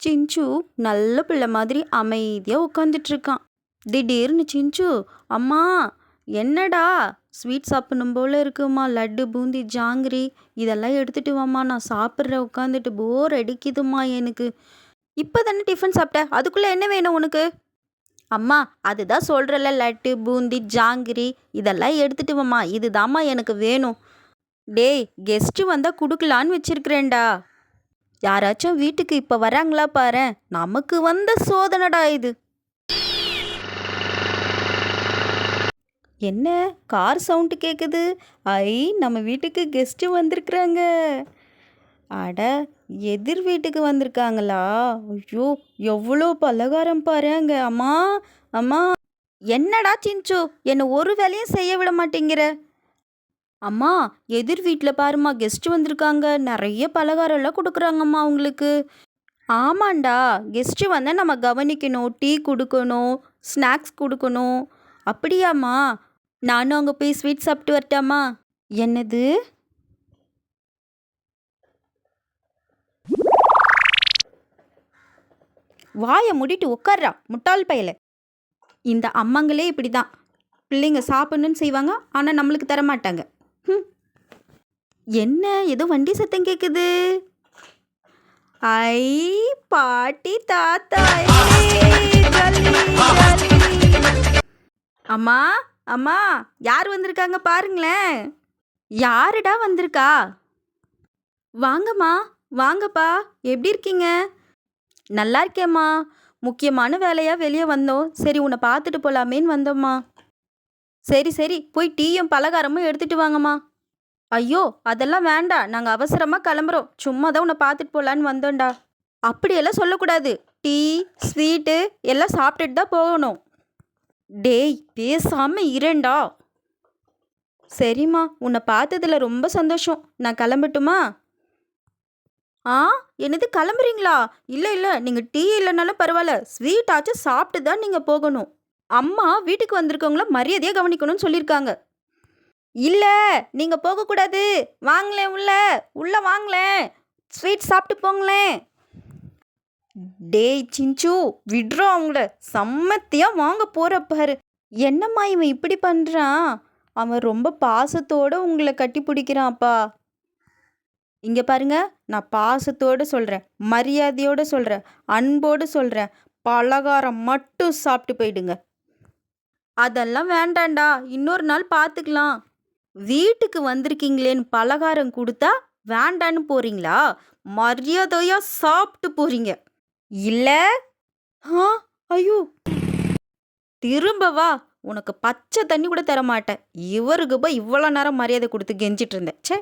சிஞ்சு நல்ல பிள்ளை மாதிரி அமைதியா உட்காந்துட்டு இருக்கான். திடீர்னு சிஞ்சு, அம்மா என்னடா ஸ்வீட் சாப்பிடணும் போல இருக்குமா, லட்டு பூந்தி ஜாங்கிரி இதெல்லாம் எடுத்துட்டு வாம்மா, நான் சாப்பிட்றேன் உட்காந்துட்டு, போர் அடிக்குதுமா எனக்கு. இப்போ தானே டிஃபன் சாப்பிட்ட, அதுக்குள்ளே என்ன வேணும் உனக்கு? அம்மா அதுதான் சொல்கிறல்ல, லட்டு பூந்தி ஜாங்கிரி இதெல்லாம் எடுத்துட்டு வாம்மா, இதுதாம்மா எனக்கு வேணும். டேய், கெஸ்ட்டு வந்தால் கொடுக்கலான்னு வச்சிருக்கிறேன்டா. யாராச்சும் வீட்டுக்கு இப்போ வராங்களா பாரேன், நமக்கு வந்த சோதனைடா இது. என்ன கார் சவுண்டு கேட்குது? ஐ, நம்ம வீட்டுக்கு கெஸ்ட்டு வந்திருக்குறாங்க. அட, எதிர் வீட்டுக்கு வந்திருக்காங்களா? ஐயோ, எவ்வளோ பலகாரம் பாருங்க. அம்மா அம்மா, என்னடா சிஞ்சு, என்னை ஒரு வேலையும் செய்ய விட மாட்டேங்கிற? அம்மா, எதிர் வீட்டில் பாரும்மா, கெஸ்ட்டு வந்திருக்காங்க, நிறைய பலகாரம்லாம் கொடுக்குறாங்கம்மா அவங்களுக்கு. ஆமாண்டா, கெஸ்ட்டு வந்தால் நம்ம கவனிக்கணும், டீ கொடுக்கணும், ஸ்நாக்ஸ் கொடுக்கணும். அப்படியாம்மா? நானும் அங்கே போய் ஸ்வீட் சாப்பிட்டு வரட்டாமா? என்னது? வாயை மூடிட்டு உட்கார்றா முட்டாள் பயல. இந்த அம்மாங்களே இப்படி தான், பிள்ளைங்க சாப்பிடணும்னு செய்வாங்க, ஆனால் நம்மளுக்கு தர மாட்டாங்க. என்ன ஏதோ வண்டி சத்தம் கேட்குது? ஐ, பாட்டி தாத்தா. அம்மா அம்மா, யார் வந்திருக்காங்க பாருங்களேன். யாருடா வந்திருக்கா? வாங்கம்மா, வாங்கப்பா, எப்படி இருக்கீங்க? நல்லா இருக்கேம்மா, முக்கியமான வேலையாக வெளியே வந்தோம், சரி உன்னை பார்த்துட்டு போகலாமேன்னு வந்தோம்மா. சரி சரி, போய் டீயும் பலகாரமும் எடுத்துகிட்டு வாங்கம்மா. ஐயோ, அதெல்லாம் வேண்டாம், நாங்கள் அவசரமாக கிளம்புறோம், சும்மா தான் உன்னை பார்த்துட்டு போகலான்னு வந்தோம்டா. அப்படியெல்லாம் சொல்லக்கூடாது, டீ ஸ்வீட்டு எல்லாம் சாப்பிட்டுட்டு தான் போகணும். டேய், பேசாமல் இரண்டா. சரிம்மா, உன்னை பார்த்ததில் ரொம்ப சந்தோஷம், நான் கிளம்பட்டுமா? ஆ, என்னது கிளம்புறீங்களா? இல்லை இல்லை, நீங்கள் டீ இல்லைனாலும் பரவாயில்ல, ஸ்வீட் ஆச்சும் சாப்பிட்டு தான் நீங்கள் போகணும். அம்மா வீட்டுக்கு வந்திருக்கவங்கள மரியாதையாக கவனிக்கணும்னு சொல்லியிருக்காங்க. இல்லை, நீங்கள் போகக்கூடாது, வாங்களேன் உள்ள வாங்களேன், ஸ்வீட் சாப்பிட்டு போங்களேன். டேய் சிஞ்சு, விடுறோம் அவங்கள, செம்மத்தியாக வாங்க போகிற பாரு. என்னம்மா இவன் இப்படி பண்ணுறான்? அவன் ரொம்ப பாசத்தோடு உங்களை கட்டி பிடிக்கிறான்ப்பா. இங்கே பாருங்க, நான் பாசத்தோடு சொல்கிறேன், மரியாதையோடு சொல்கிறேன், அன்போடு சொல்கிறேன், பலகாரம் மட்டும் சாப்பிட்டு போயிடுங்க. அதெல்லாம் வேண்டாண்டா, இன்னொரு நாள் பார்த்துக்கலாம். வீட்டுக்கு வந்திருக்கீங்களேன்னு பலகாரம் கொடுத்தா வேண்டான்னு போகிறீங்களா? மரியாதையாக சாப்பிட்டு போகிறீங்க இல்லை? ஆ, ஐயோ, திரும்ப வா, உனக்கு பச்சை தண்ணி கூட தர மாட்டேன். இவருக்கு போய் இவ்வளோ நேரம் மரியாதை கொடுத்து கெஞ்சிட்டு இருந்தேன். சே.